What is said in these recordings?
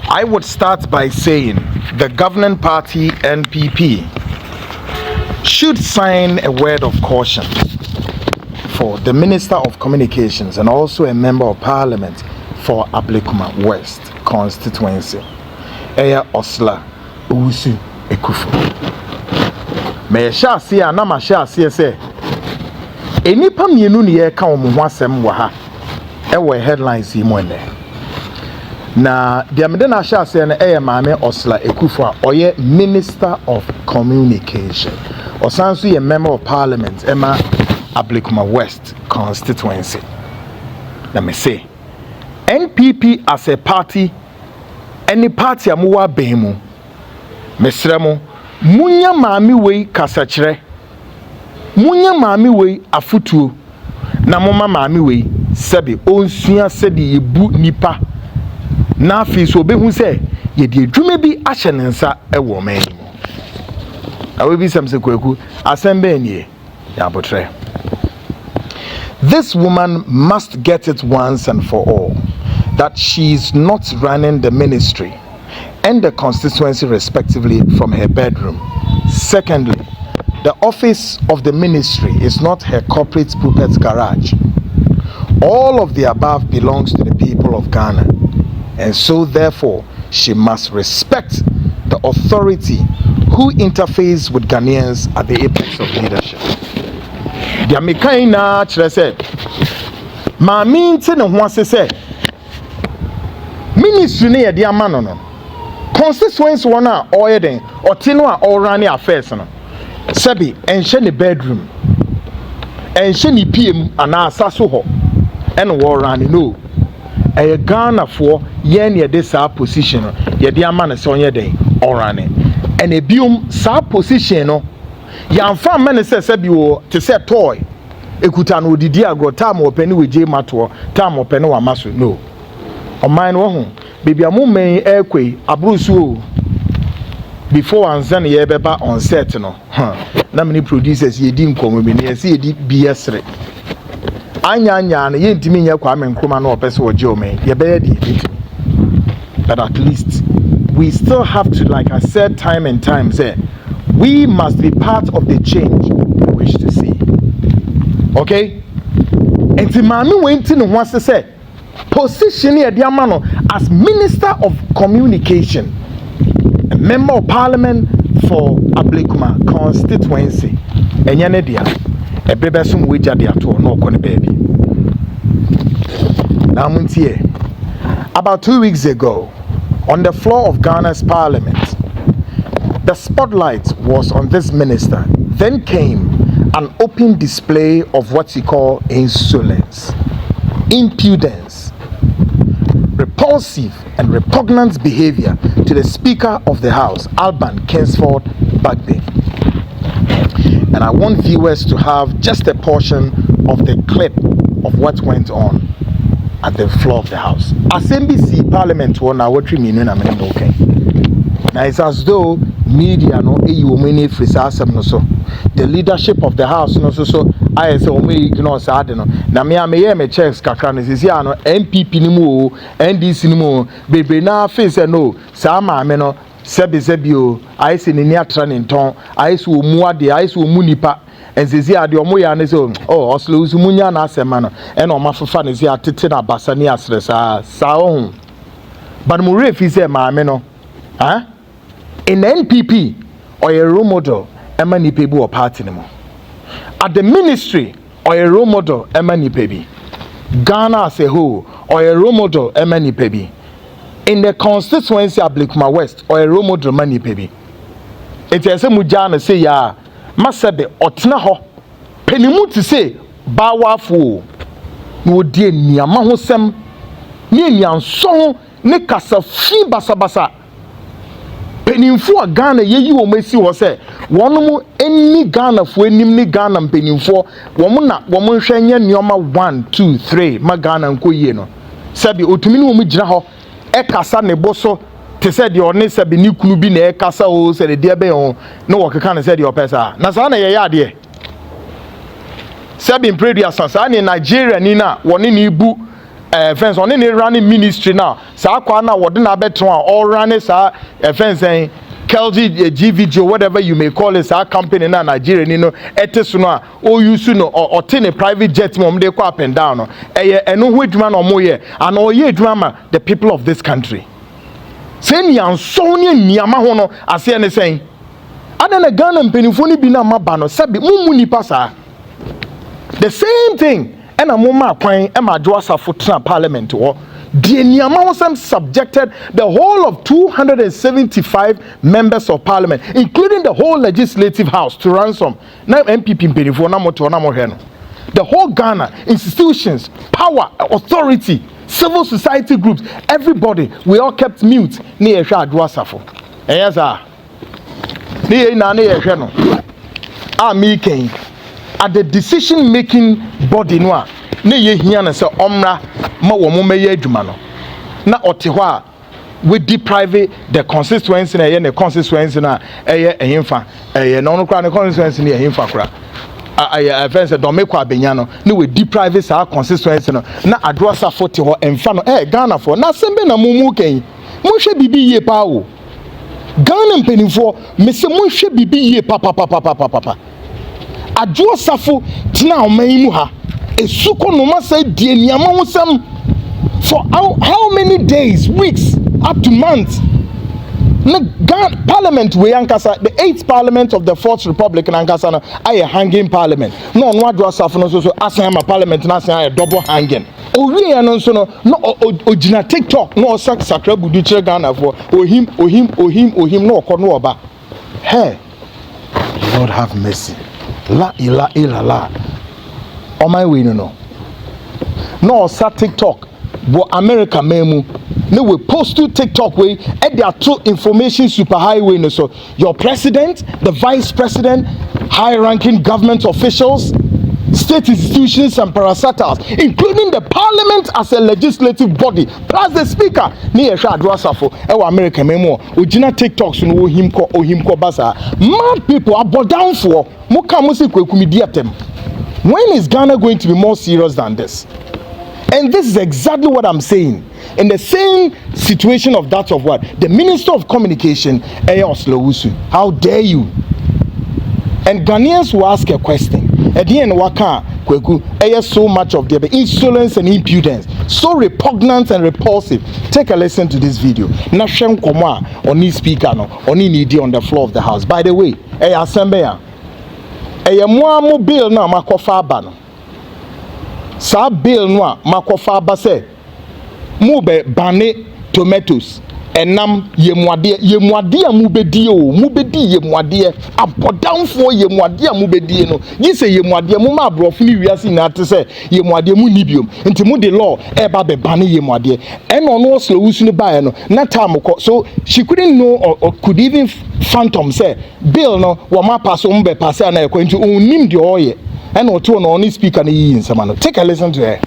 I would start by saying the governing party NPP should sign a word of caution for the Minister of Communications and also a Member of Parliament for Ablekuma West constituency, Ursula Owusu Ekufo. Me sha see na ma sha see say enipa mienu ne ye ka omo ho asem wa ha e headlines yi mo ne. Na dia me de na sha see na maame Ursula Ekufo a oye Minister of Communication. Osanso ye Member of Parliament ema Ablekuma West constituency. Let me say NPP as a party, any party amuwa bemu. Mesremo, munya mami wei kasachre. Munya mami wei afutuo. Na mama mami wei sebi onsuya sedi yebu nipa. Na afi so behu se yedi edwuma bi ahye ne nsa ewo mani mu. Awe bi samse Kwaku asembe nie ya botre. This woman must get it once and for all that she is not running the ministry and the constituency respectively from her bedroom. Secondly, the office of the ministry is not her corporate pulpit garage. All of the above belongs to the people of Ghana, and so therefore she must respect the authority who interface with Ghanaians at the apex of leadership. The American chile said, "Ma minti ne ho ase say ministry ne yede amano no. Constituency one a oyeden, otino a orani affairs no. Sebi enhye ne bedroom. Enhye ne PM ana asaso ho. En wo rani no. Eye Ghana for ye ne yede sa position no. Yede amano se onye den orani. En ebium sa position no yamfa mane sebi wo te se toy ekuta no didi agro time opani we je mato time opani wa maso no oman wo ho baby amumen ekwe abrusu before anzan ye beba on set no na many producers ye di nkomo me ne se ye di biesre anya na ye ntimi nya kwa men kroma na opese wo je omen ye be ye di but at least we still have to, like I said time and time, say we must be part of the change we wish to see. Okay? And the man went in and wants to say, position here, dear man, as Minister of Communication, a Member of Parliament for Ablekuma constituency. And Yanedia, a baby some wager there to no con baby. Now, about 2 weeks ago, on the floor of Ghana's Parliament, the spotlight was on this minister. Then came an open display of what he called insolence, impudence, repulsive and repugnant behavior to the Speaker of the House, Alban Kingsford Bagbe. And I want viewers to have just a portion of the clip of what went on at the floor of the House. As NBC Parliament won our 3 million okay. Now it's as though media no many frisasem no so the leadership of the house no so I say we ignore sad no na me me checks kakra no sisi ano NPP ni mu NDC ni mu bebre na face no sa ma me no sebi o I say ni atra ni nton I say omu ade I say omu nipa enzezi ade omu ya ne so oslo usumunya na asema no e na omafafa ne zi atete na basa ni asre sa ohun but mu refi say ma me no in NPP or a role model emani pebi or party anymore. At the ministry or a role model emani pebi. Ghana as a whole or a role model emani pebi. In the constituency of Ablekuma West or a role model emani pebi. It is a mujana say ya masabe otna ho penimu to say bawafu no die niyama ho sem ni nyanso ne kasa fi basabasa penimfo a Ghana yeyi wo mesi wo se wono mu eni Ghana fo enim ni Ghana penimfo wo mu na wo mu hwanye nioma 1 2 3 ma Ghana nko yie no sabi otumi ni wo mu gira ho e kasa ne boso te se de one sabi ni kunu bi na e kasa o se de be ho no wo keka na se de opesa na sa na ye ya de sabi predia sasa ni Nigeria ni na woni ni bu friends on any running ministry now. Sa kwa na wode na beton all running sa friends saying KLG GVG or whatever you may call it, our company na Nigeria ni no etesu no a Owusu no or tin a private jet mom dey kwa up and down no eno ho adwuma no mo ye and oye adwuma ma the people of this country. Say nyanso ne niama ho no ase ne sen ada na Ghana mpenifo ni bi na maba no sabi mumu nipa saa. The same thing and a moma kwan e ma jo asafo tena parliament wo the Niamawasam subjected the whole of 275 members of parliament, including the whole legislative house, to ransom. Now MPP the whole Ghana, institutions, power, authority, civil society groups, everybody, we all kept mute. Yes, at the decision-making body noa ne ye hia na se omra ma wo mo meye adwuma no na ote we deprive the constituency na ye ne constituency na eye ehimfa eye no no kra ne constituency na ehimfa kra friends do make kwa benya no ne we deprive sa constituency no na adrosa forte ho emfa no Ghana for na sembe na mumu ken monhwe bibi ye pa o Ghana mpenifo me se monhwe bibi ye pa adrosa tina oman mu ha esuko no ma say die niama wosam for how many days, weeks, up to months. Parliament we ankasa the 8th parliament of the 4th republic in ankasa no aye hanging parliament no no adwa safo no so asan ma parliament na asan aye double hanging owie ya no so no ogina TikTok no sakra budu kire Ghana for ohim no okọ no oba. Hey, Lord have mercy. La ila la on my way no sa TikTok bo America memu no we post to TikTok way and there are two information superhighway no so your president, the vice president, high ranking government officials, state institutions and parastatals, including the parliament as a legislative body plus the speaker ni ehwa adwasafo e America memu ogina TikToks no ohim ko basa mad people abodan for mo ka mo se kwakumidi atem. When is Ghana going to be more serious than this? And this is exactly what I'm saying. In the same situation of that of what? The Minister of Communication, Owusu. How dare you? And Ghanaians will ask a question. At the end, waka Kwaku, so much of their insolence and impudence, so repugnant and repulsive. Take a listen to this video. Nashem Koma on his speaker no, on the floor of the house. By the way, assembly. Mo bill na makofa aba no sa bill no a makofa aba se mo be bane tomatoes enam yemuade a mo bedi yemuade abodanfo yemuade a mo bedi no yi se yemuade mo ma abrofo ni wiase na ate se yemuade mu nibiom nti mo de law e ba be bane yemuade and on was Owusu ni bae no na time ko so she couldn't know or could even phantom say bill no wo ma pass o mbe pass na e kwanti onim de oye and o to no on speaker na yi nsama no. Take a listen to her.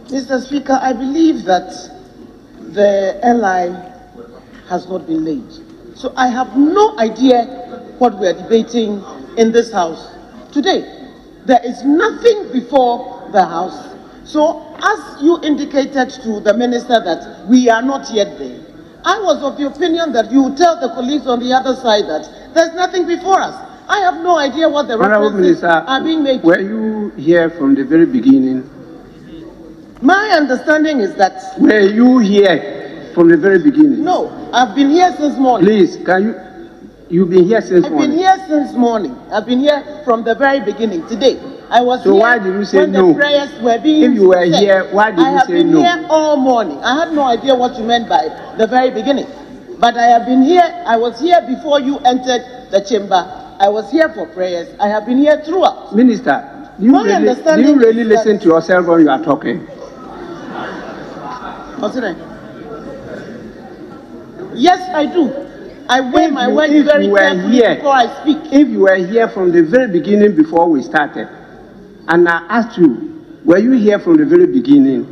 Mr. Speaker, I believe that the LI has not been laid. So I have no idea what we are debating in this house today. There is nothing before the house. So as you indicated to the minister that we are not yet there, I was of the opinion that you tell the colleagues on the other side that there's nothing before us. I have no idea what the references are being made. Were you here from the very beginning? My understanding is that... Were you here from the very beginning? No, I've been here since morning. Please, you've been here since morning? I've been here since morning. I've been here from the very beginning, today. I was so here why did you say when no? The prayers were being if you were said. Here, why did you say no? I have been here all morning. I had no idea what you meant by the very beginning. But I have been here, I was here before you entered the chamber. I was here for prayers. I have been here throughout. Minister, do you really listen to yourself when you are talking? Yes, I do. I weigh my words very carefully before I speak. If you were here from the very beginning before we started, and I asked you, were you here from the very beginning?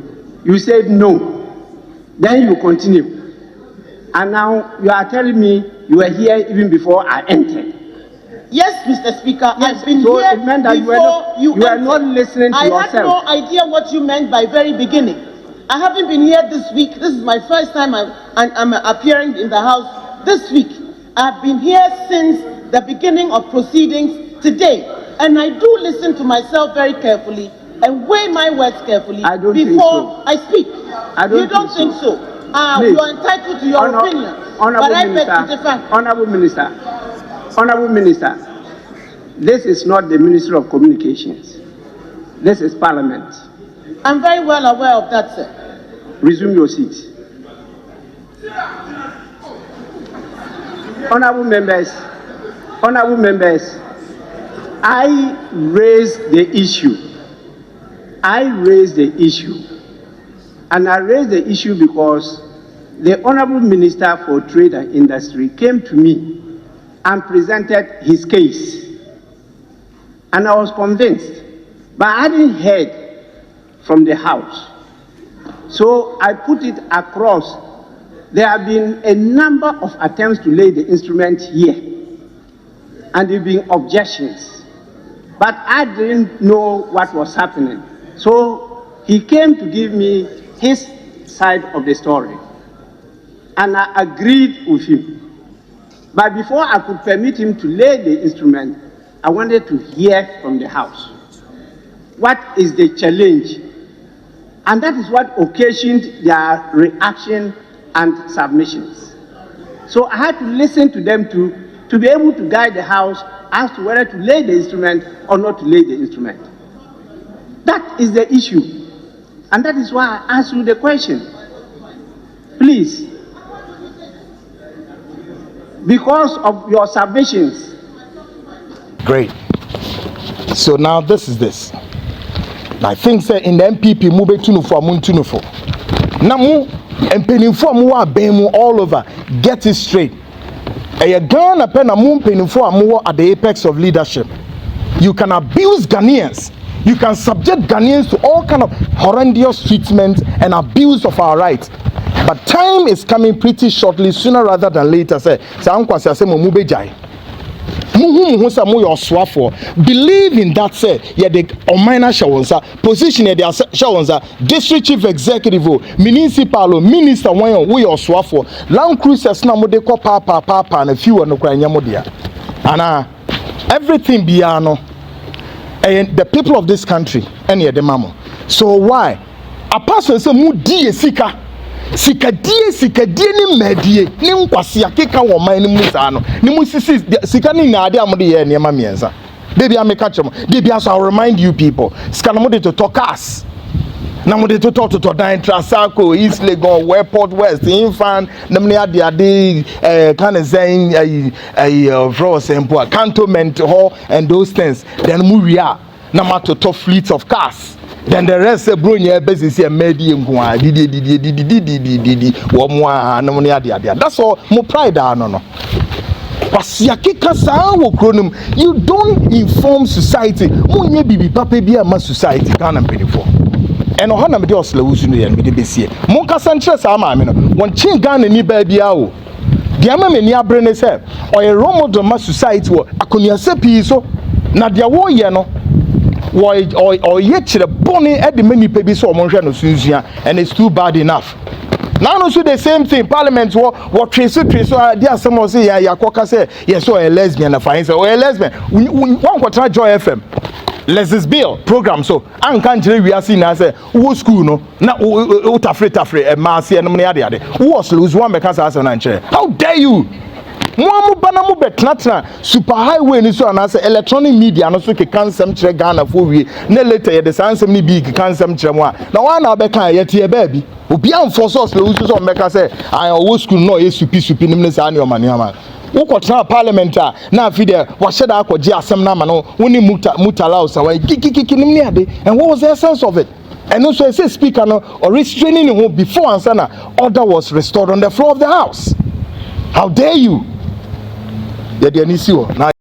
You said no. Then you continue. And now you are telling me you were here even before I entered. Yes, Mr. Speaker, yes, I've been so here it meant that before you were not listening to yourself. I had no idea what you meant by very beginning. I haven't been here this week. This is my first time I'm appearing in the House this week. I've been here since the beginning of proceedings today, and I do listen to myself very carefully and weigh my words carefully before I speak. You don't think so? You are entitled to your opinion, but I beg to differ. Honorable Minister, this is not the Ministry of Communications. This is Parliament. I'm very well aware of that, sir. Resume your seat. Honorable members, I raised the issue. And I raised the issue because the Honorable Minister for Trade and Industry came to me and presented his case. And I was convinced, but I hadn't heard from the House. So I put it across. There have been a number of attempts to lay the instrument here, and there have been objections. But I didn't know what was happening. So he came to give me his side of the story, and I agreed with him. But before I could permit him to lay the instrument, I wanted to hear from the House. What is the challenge? And that is what occasioned their reaction and submissions. So I had to listen to them to be able to guide the House as to whether to lay the instrument or not to lay the instrument. That is the issue. And that is why I asked you the question. Please, because of your submissions. Great. So now this is this. I think say in the MPP move tunufo amuntunufo. Na mu empenifo mu wa ben mu all over. Get it straight. A Ghana pen na mu empenifo amu at the apex of leadership. You can abuse Ghanaians. You can subject Ghanaians to all kind of horrendous treatment and abuse of our rights. But time is coming pretty shortly, sooner rather than later. Say ankwasi ase mo mubejai. Believe in that, say, yeah, the minor shawonsa position at the shawonsa district chief executive, municipal, minister, when we are swafo land cruisers now de ko papa and a few no kwanya modia. And everything biano and the people of this country and the mamo. So why? A person say mu die sika. Sikadie ni medie ni nkwasi akeka wo man ni musa no ni musisi sika ni na ade amode ye ne ma mienza baby ameka chemo baby so I remind you people sika no de to talk us na mo de to talk to dan Trasaco East Legon Airport West Infan na me ade kind of saying for simple cantonment hall and those things then mu wia na ma to top fleet of cars. Then the rest of Brunia basis here medi nkwa didi wo mo na mo ne ade that's all mo pride no pasiakika saa wo kronum you don't inform society mo nye bibi papa bi ama society Ghana mpedifo eno ho na me de osla wusu no ye me de besie mo kasa nkyere saa ma me no won chin Ghana ni ba bia o de ama me ni abre ne se oye romodo ma society wo akoniase pi so na de wo ye no or yet the bonny at the many baby so and it's too bad enough. Now also the same thing. Parliament what trace there someone say yeah say yes so a lesbian or a lesbian. One quarter Joy FM. Let's this bill program so and can't we are seen as a who school no na utafre mass and money who was lose one because how dare you? Mo bana mo betnatra super highway ni so anase electronic media no so ke kansem kire Ghana for we na later ye de sansem ni big kansem kire mo a na wan na be kan ye tie ba bi obi am for so so meka say I Owusu school no ye supi nim ne sa ne o mane ama wo kwotna parliament a na afi de wa hyeda akogye asem na ma no woni mutala usawa kiki nim ne ade and what was the essence of it? And also I say speaker no or restraining him before ansana order was restored on the floor of the house. How dare you?